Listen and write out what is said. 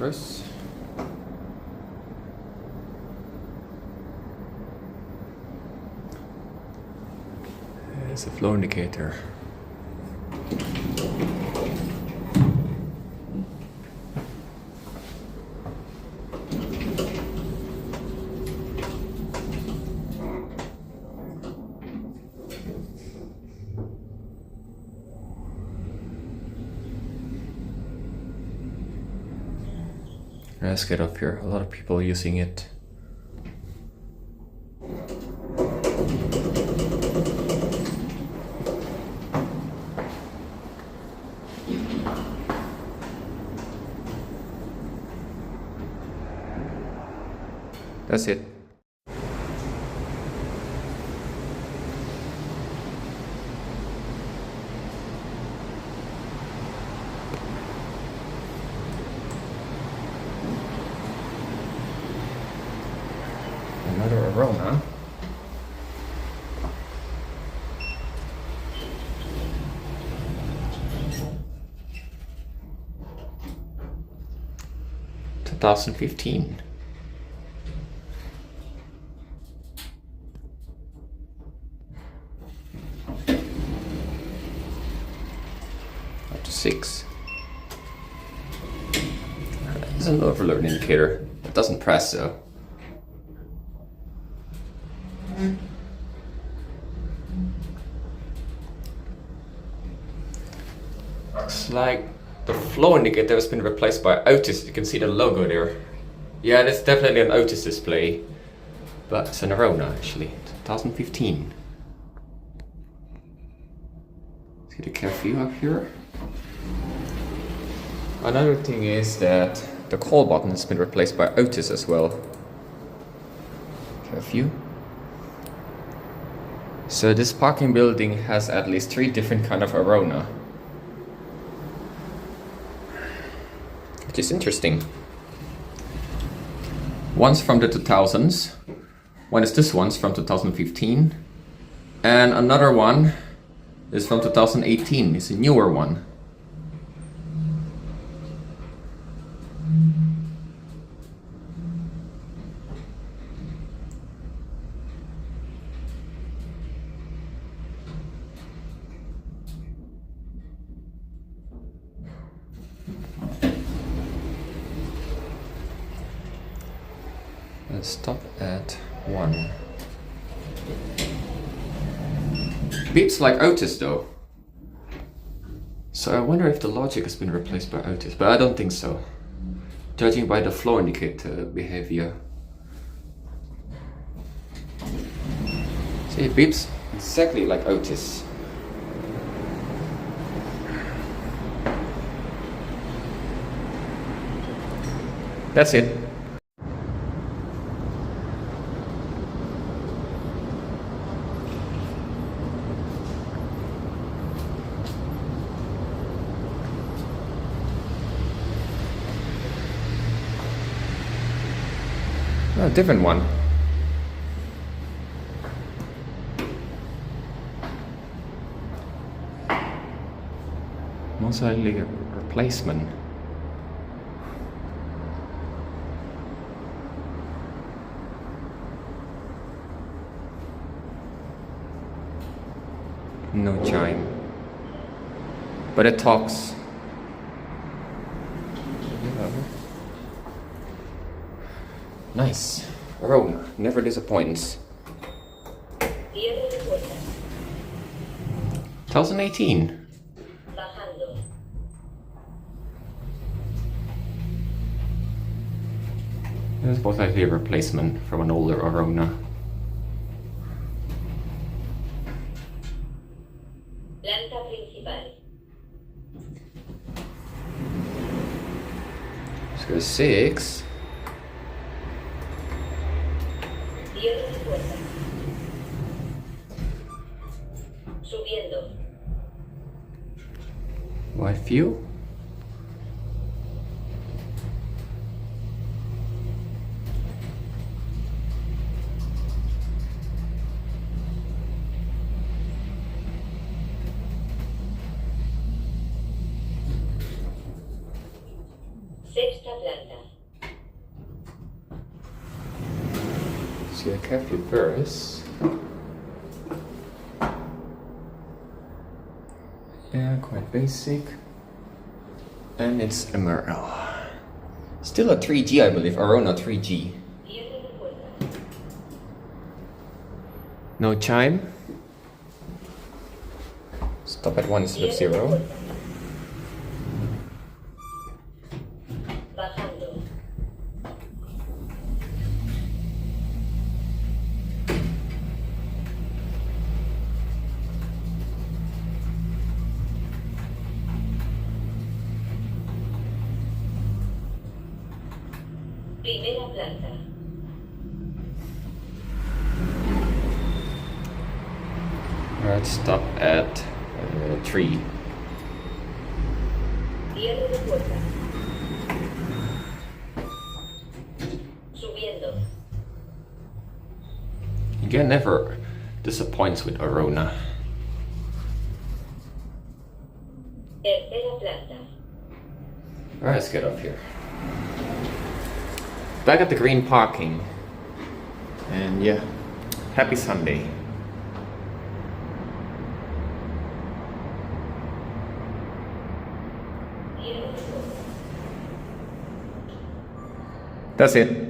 first. There's a flow indicator. Let's get up here. A lot of people using it. That's it. Another Orona. (2015). Up to 6. There's an overload indicator. It doesn't press though. Looks like the flow indicator has been replaced by OTIS. You can see the logo there. Yeah, it's definitely an OTIS display, but it's an Orona actually, 2015. Let's get a clear view up here. Another thing is that the call button has been replaced by OTIS as well. Clear view. So this parking building has at least 3 different kind of Orona, which is interesting. One's from the 2000s, one is this one's from 2015, and another one is from 2018. It's a newer one. Let's stop at 1. Beeps like OTIS though. So I wonder if the logic has been replaced by OTIS, but I don't think so, judging by the flow indicator behavior. See, it beeps exactly like OTIS. That's it. A different one. Most likely a replacement. No chime, but it talks. Nice. Orona never disappoints. 2018. It was most likely a replacement from an older Orona. Planta principal. Let's go 6. Subiendo. Wide view. Sexta planta. See a capybaras. Yeah, quite basic. And it's emerald. Still a 3G, I believe. Orona 3G. Cierre de puerta. No chime. Stop at 1 instead of Cierre de 0. puerta. Bajando. Primera planta. Alright, stop at 3. Cierre de puerta. Subiendo. Again, never disappoints with Orona. Tercera planta. Alright, let's get up here. Back at the green parking. And yeah, happy Sunday. Cierre de puerta. That's it.